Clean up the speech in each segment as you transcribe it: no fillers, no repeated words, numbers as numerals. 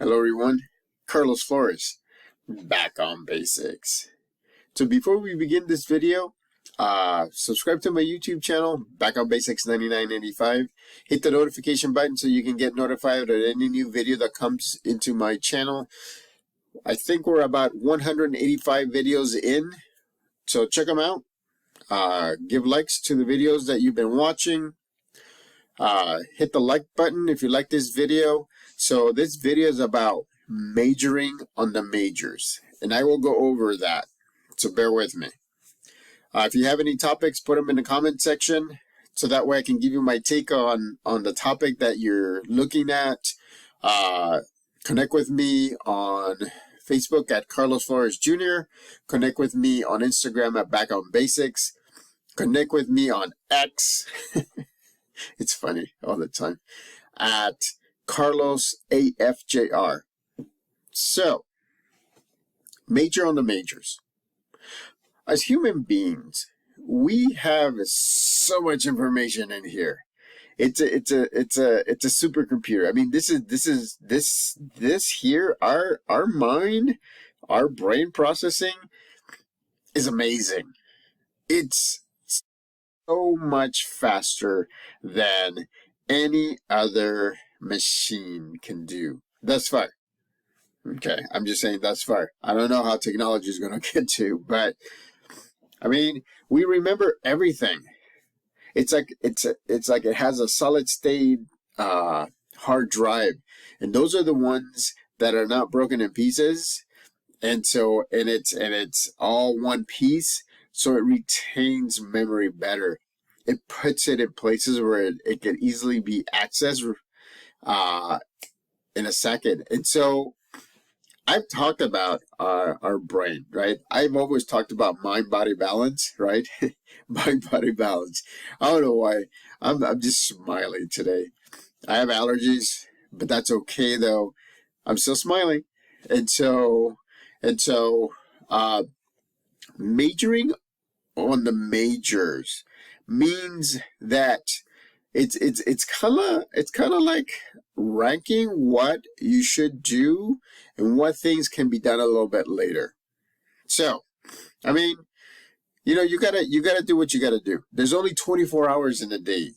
Hello everyone, Carlos Flores, back on basics. So before we begin this video, subscribe to my YouTube channel, Back on Basics 99.95. Hit the notification button so you can get notified of any new video that comes into my channel. I think we're about 185 videos in, so check them out. Give likes to the videos that you've been watching. Hit the like button if you like this video. So this video is about majoring on the majors, and I will go over that, so bear with me. If you have any topics, put them in the comment section so that way I can give you my take on the topic that you're looking at. Connect with me on Facebook at Carlos Flores Jr. Connect with me on Instagram at Back on Basics. Connect with me on X. It's funny all the time, at Carlos AFJR. So, major on the majors. As human beings, we have so much information in here. It's a supercomputer. I mean, this here, our mind, our brain processing is amazing. It's so much faster than any other machine can do thus far. Okay, I'm just saying thus far. I don't know how technology is going to get to, but I mean, we remember everything. It's like it has a solid state hard drive, and those are the ones that are not broken in pieces, and it's all one piece. So it retains memory better. It puts it in places where it can easily be accessed in a second. And so I've talked about our brain, right? I've always talked about mind-body balance, right? Mind-body balance. I don't know why. I'm just smiling today. I have allergies, but that's okay though. I'm still smiling. And so majoring on the majors means that it's kind of like ranking what you should do and what things can be done a little bit later. So, I mean, you gotta do what you gotta do. There's only 24 hours in a day,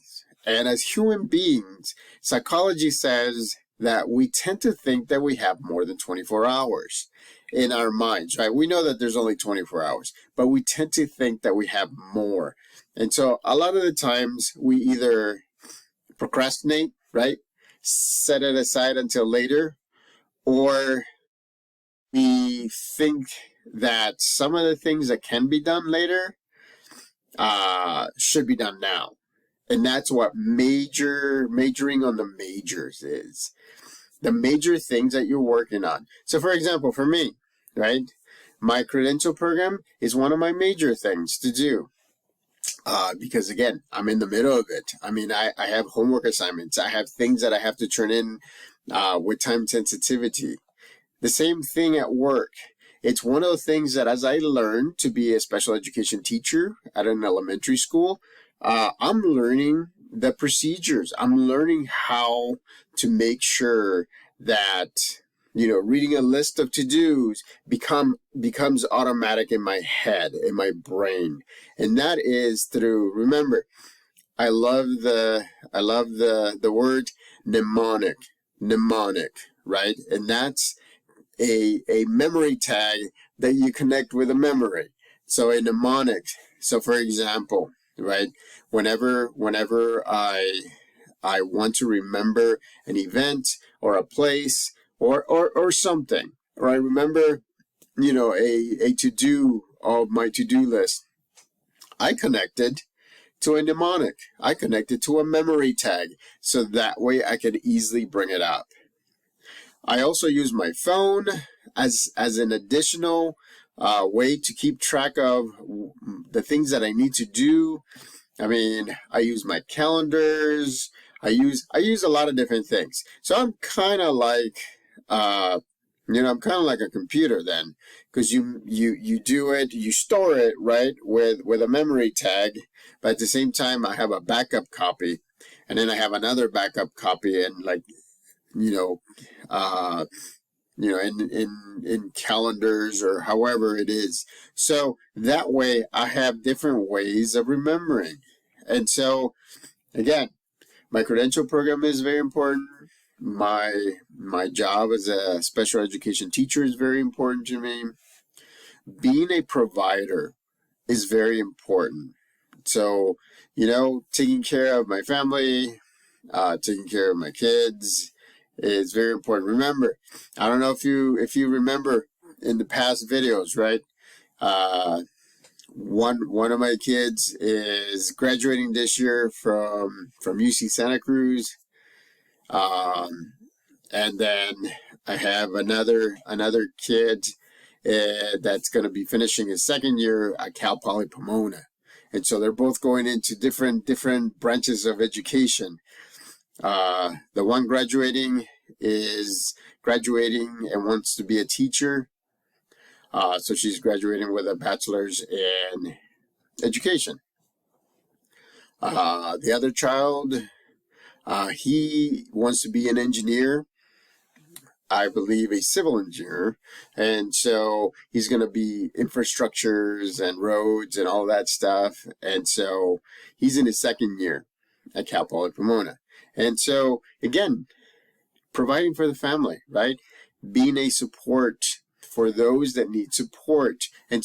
and as human beings, psychology says that we tend to think that we have more than 24 hours in our minds, right? We know that there's only 24 hours, but we tend to think that we have more. And so a lot of the times we either procrastinate, right? Set it aside until later, or we think that some of the things that can be done later should be done now. And that's what majoring on the majors is. The major things that you're working on. So for example, for me, right, my credential program is one of my major things to do. Because again, I'm in the middle of it. I mean, I have homework assignments. I have things that I have to turn in with time sensitivity. The same thing at work. It's one of the things that as I learn to be a special education teacher at an elementary school, I'm learning the procedures. I'm learning how to make sure that, reading a list of to-dos becomes automatic in my head, in my brain. And that is through, remember, I love the word mnemonic, right? And that's a memory tag that you connect with a memory. So a mnemonic. So for example, right, whenever I want to remember an event or a place or something, or I remember, a to-do of my to-do list, I connected to a mnemonic. I connected to a memory tag, so that way I could easily bring it up. I also use my phone as an additional way to keep track of the things that I need to do. I mean, I use my calendars. I use a lot of different things. So I'm kind of like, I'm kind of like a computer then, because you do it, you store it, right, with a memory tag, but at the same time I have a backup copy, and then I have another backup copy, and like you know, uh, in calendars or however it is. So that way I have different ways of remembering. And so again, my credential program is very important. My job as a special education teacher is very important to me. Being a provider is very important. So, taking care of my family, taking care of my kids is very important. Remember, I don't know if you remember in the past videos, right? One of my kids is graduating this year from UC Santa Cruz, and then I have another kid that's going to be finishing his second year at Cal Poly Pomona, and so they're both going into different branches of education. The one is graduating and wants to be a teacher. So she's graduating with a bachelor's in education. The other child, he wants to be an engineer, I believe a civil engineer, and so he's going to be infrastructures and roads and all that stuff, and so he's in his second year at Cal Poly Pomona. And so, again, providing for the family, right? Being a support for those that need support. And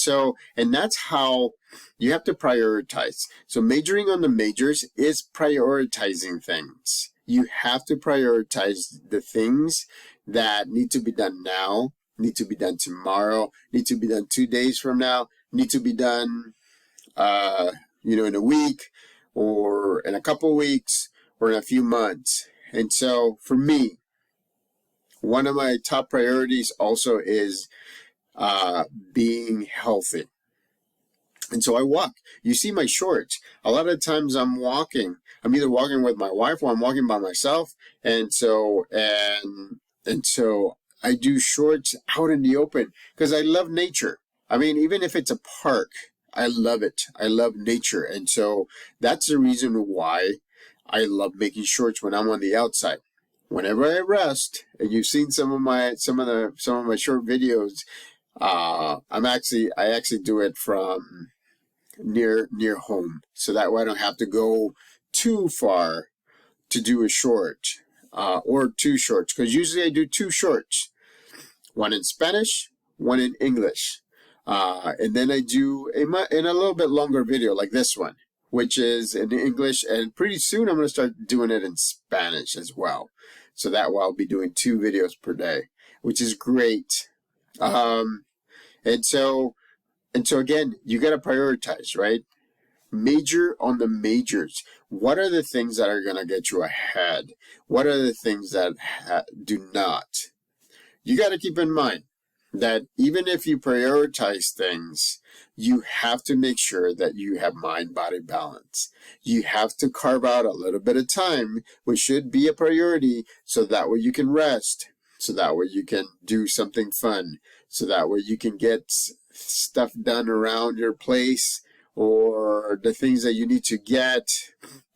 that's how you have to prioritize. So majoring on the majors is prioritizing things. You have to prioritize the things that need to be done now, need to be done tomorrow, need to be done 2 days from now, need to be done, in a week or in a couple weeks or in a few months. And so for me, one of my top priorities also is being healthy. And so I walk. You see my shorts. A lot of times I'm walking. I'm either walking with my wife or I'm walking by myself. And so I do shorts out in the open because I love nature. I mean, even if it's a park, I love it. I love nature. And so that's the reason why I love making shorts when I'm on the outside. Whenever I rest, and you've seen some of my short videos, I actually do it from near home, so that way I don't have to go too far to do a short, or two shorts, because usually I do two shorts, one in Spanish, one in English, and then I do in a little bit longer video like this one, which is in English, and pretty soon I'm going to start doing it in Spanish as well. So that way I'll be doing 2 videos per day, which is great. And so again, you got to prioritize, right? Major on the majors. What are the things that are going to get you ahead? What are the things that do not? You got to keep in mind that even if you prioritize things, you have to make sure that you have mind-body balance. You have to carve out a little bit of time, which should be a priority, so that way you can rest, so that way you can do something fun, so that way you can get stuff done around your place or the things that you need to get,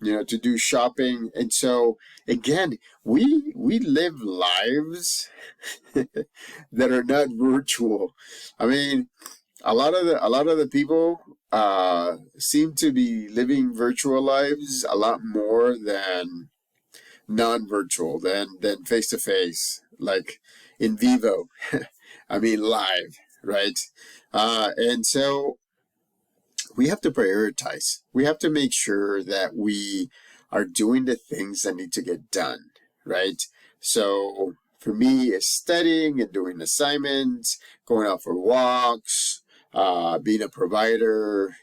to do shopping. And so again, we live lives that are not virtual. I mean, a lot of the people seem to be living virtual lives a lot more than non-virtual, than face-to-face, like in vivo. I mean live, right? And so we have to prioritize. We have to make sure that we are doing the things that need to get done, right? So for me, it's studying and doing assignments, going out for walks, being a provider.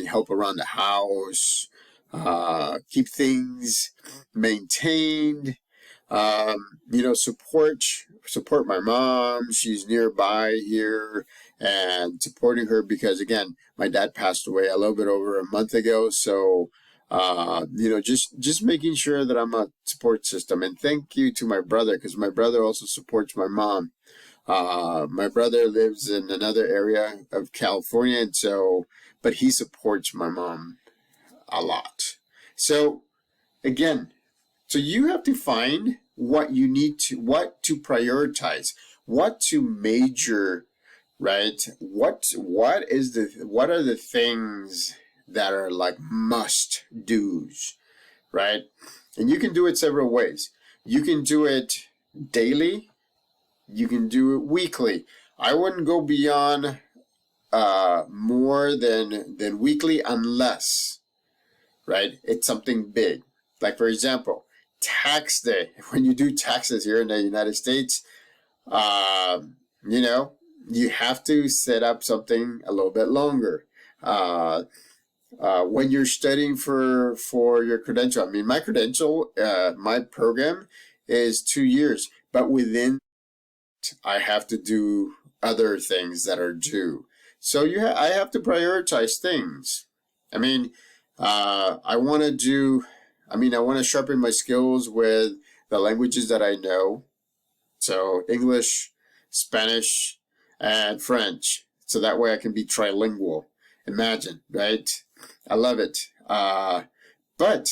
Help around the house, keep things maintained. Support my mom. She's nearby here, and supporting her because, again, my dad passed away a little bit over a month ago. So, just making sure that I'm a support system. And thank you to my brother, because my brother also supports my mom. My brother lives in another area of California, and but he supports my mom a lot. So, again, so you have to find what you need to, what to prioritize, what to major, right? What are the things that are like must do's, right? And you can do it several ways. You can do it daily. You can do it weekly. I wouldn't go beyond more than weekly unless, right, it's something big. Like, for example, tax day. When you do taxes here in the United States, you know, you have to set up something a little bit longer. When you're studying for your credential, I mean, my credential, my program is 2 years, but within I have to do other things that are due. So I have to prioritize things. I mean, I want to sharpen my skills with the languages that I know. So English, Spanish, and French. So that way I can be trilingual. Imagine, right? I love it. But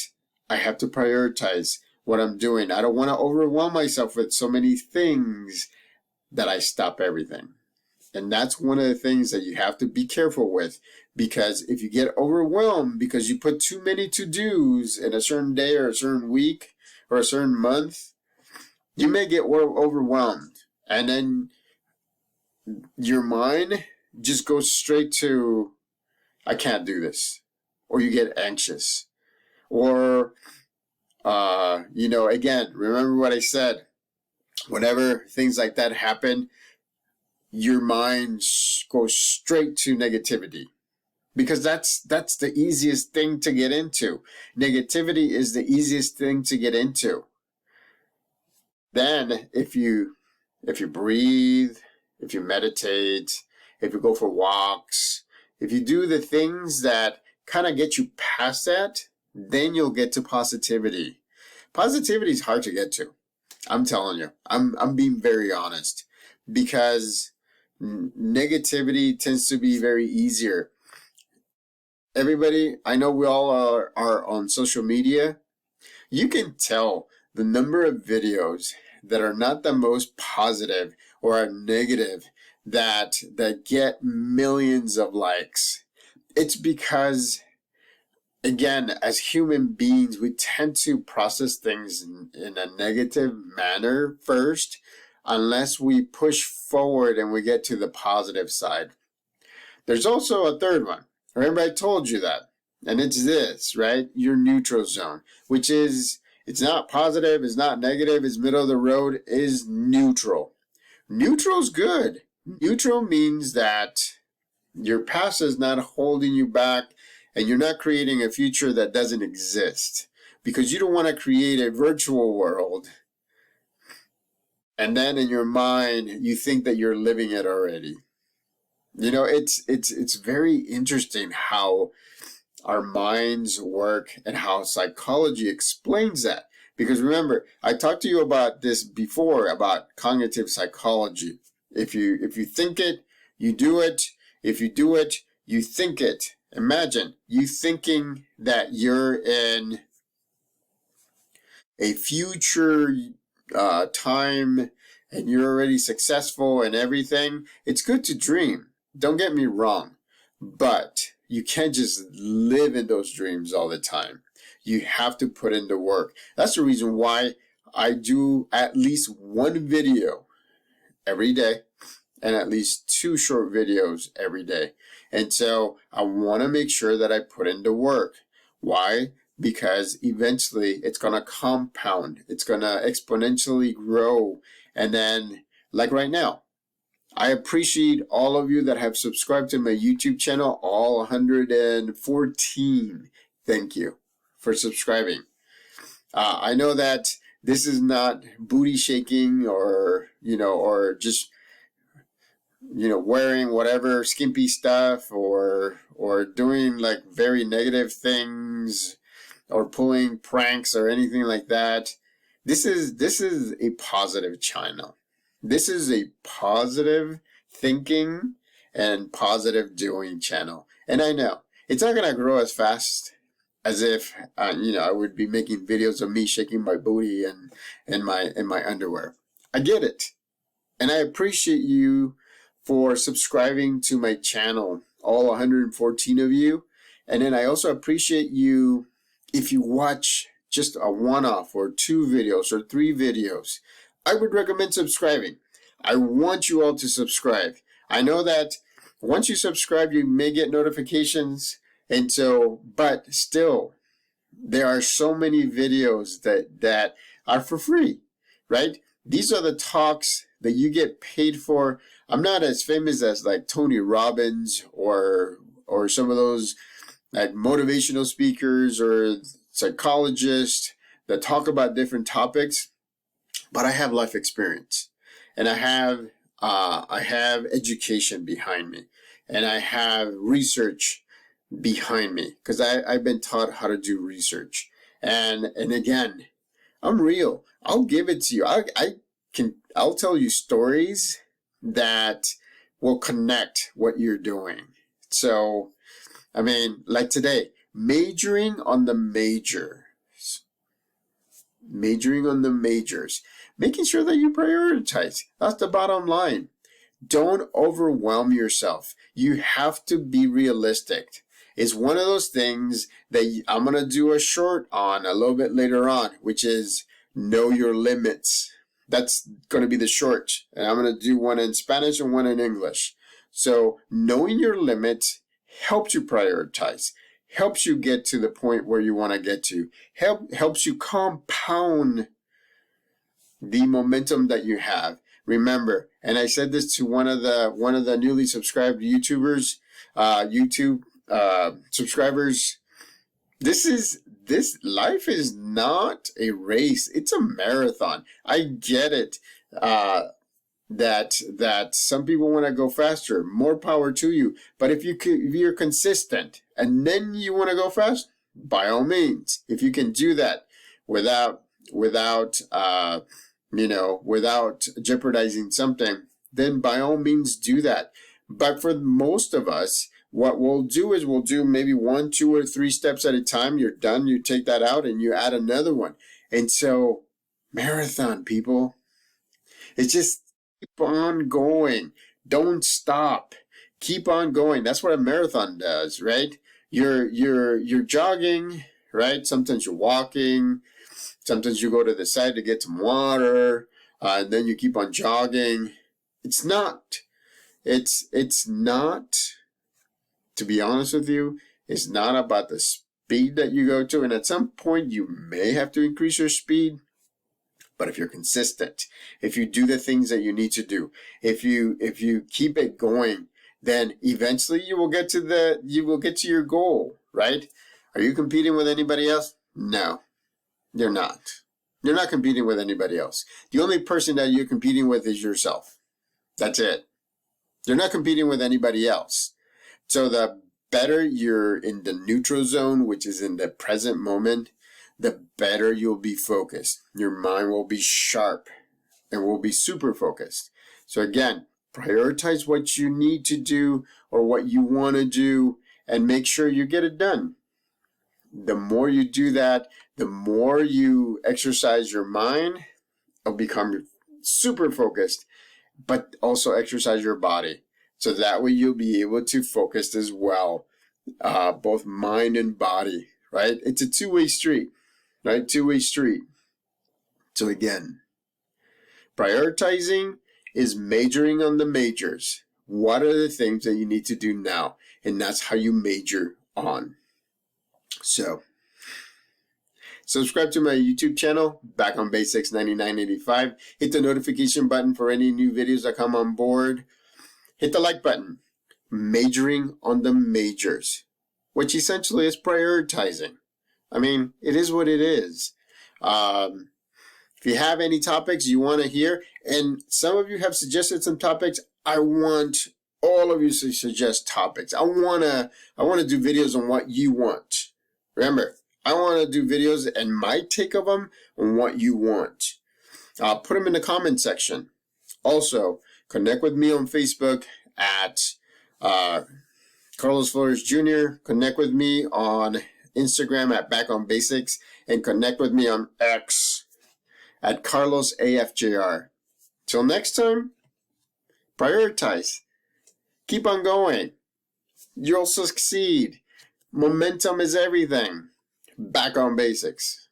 I have to prioritize what I'm doing. I don't want to overwhelm myself with so many things that I stop everything. And that's one of the things that you have to be careful with, because if you get overwhelmed because you put too many to-dos in a certain day or a certain week or a certain month, you may get overwhelmed. And then your mind just goes straight to, I can't do this. Or you get anxious. Or, again, remember what I said. Whenever things like that happen, your mind goes straight to negativity, because that's the easiest thing to get into. Negativity is the easiest thing to get into. Then if you breathe, if you meditate, if you go for walks, if you do the things that kind of get you past that, then you'll get to positivity. Positivity is hard to get to. I'm telling you, I'm being very honest, because negativity tends to be very easier. Everybody, I know we all are on social media. You can tell the number of videos that are not the most positive or are negative that get millions of likes. It's because, again, as human beings, we tend to process things in a negative manner first, unless we push forward and we get to the positive side. There's also a third one. Remember, I told you that. And it's this, right? Your neutral zone, which is, it's not positive, it's not negative, it's middle of the road, is neutral. Neutral's good. Neutral means that your past is not holding you back, and you're not creating a future that doesn't exist, because you don't want to create a virtual world and then in your mind you think that you're living it already. You know, it's very interesting how our minds work and how psychology explains that. Because remember, I talked to you about this before, about cognitive psychology. If you think it, you do it. If you do it, you think it. Imagine you thinking that you're in a future time and you're already successful and everything. It's good to dream. Don't get me wrong. But you can't just live in those dreams all the time. You have to put in the work. That's the reason why I do at least one video every day and at least 2 short videos every day. And so I want to make sure that I put in the work. Why? Because eventually it's going to compound. It's going to exponentially grow. And then, like right now, I appreciate all of you that have subscribed to my YouTube channel, all 114. Thank you for subscribing. I know that this is not booty shaking or just wearing whatever skimpy stuff or doing like very negative things or pulling pranks or anything like that. This is a positive channel. This is a positive thinking and positive doing channel. And I know it's not going to grow as fast as if I would be making videos of me shaking my booty and in my underwear. I get it, and I appreciate you for subscribing to my channel, all 114 of you. And then I also appreciate you if you watch just a one-off or 2 videos or 3 videos. I would recommend subscribing. I want you all to subscribe. I know that once you subscribe, you may get notifications, and so, but still, there are so many videos that are for free, right? These are the talks that you get paid for. I'm not as famous as like Tony Robbins or some of those like motivational speakers or psychologists that talk about different topics, but I have life experience, and I have education behind me, and I have research behind me because I've been taught how to do research. And again, I'm real. I'll give it to you. I'll tell you stories that will connect what you're doing. So, I mean, like today, majoring on the majors, making sure that you prioritize. That's the bottom line. Don't overwhelm yourself. You have to be realistic. It's one of those things that I'm going to do a short on a little bit later on, which is know your limits. That's going to be the short. And I'm going to do one in Spanish and one in English. So knowing your limits helps you prioritize, helps you get to the point where you want to get to, helps you compound the momentum that you have. Remember, and I said this to one of the newly subscribed YouTubers, YouTube subscribers. This life is not a race; it's a marathon. I get it. That some people want to go faster. More power to you. But if you're consistent and then you want to go fast, by all means, if you can do that without jeopardizing something, then by all means do that. But for most of us, what we'll do is we'll do maybe 1, 2, or 3 steps at a time. You're done. You take that out and you add another one. And so, marathon, people. It's just keep on going. Don't stop. Keep on going. That's what a marathon does, right? You're jogging, right? Sometimes you're walking. Sometimes you go to the side to get some water, and then you keep on jogging. It's not, to be honest with you, it's not about the speed that you go to. And at some point, you may have to increase your speed. But if you're consistent, if you do the things that you need to do, if you keep it going, then eventually you will get to your goal, right? Are you competing with anybody else? No. You're not. You're not competing with anybody else. The only person that you're competing with is yourself. That's it. You're not competing with anybody else. So the better you're in the neutral zone, which is in the present moment, the better you'll be focused. Your mind will be sharp and will be super focused. So again, prioritize what you need to do or what you want to do and make sure you get it done. The more you do that, the more you exercise your mind, it'll become super focused, but also exercise your body. So that way you'll be able to focus as well, both mind and body, right? It's a two-way street, right? Two-way street. So again, prioritizing is majoring on the majors. What are the things that you need to do now? And that's how you major on. So, subscribe to my YouTube channel, Back on Basics 9985. Hit the notification button for any new videos that come on board. Hit the like button. Majoring on the majors, which essentially is prioritizing. I mean, it is what it is. If you have any topics you want to hear, and some of you have suggested some topics, I want all of you to suggest topics. I want to do videos on what you want. Remember, I want to do videos and my take of them on what you want. Put them in the comment section. Also, connect with me on Facebook at Carlos Flores Jr. Connect with me on Instagram at Back on Basics, and connect with me on X at Carlos AFJR. Till next time, prioritize. Keep on going. You'll succeed. Momentum is everything. Back on Basics.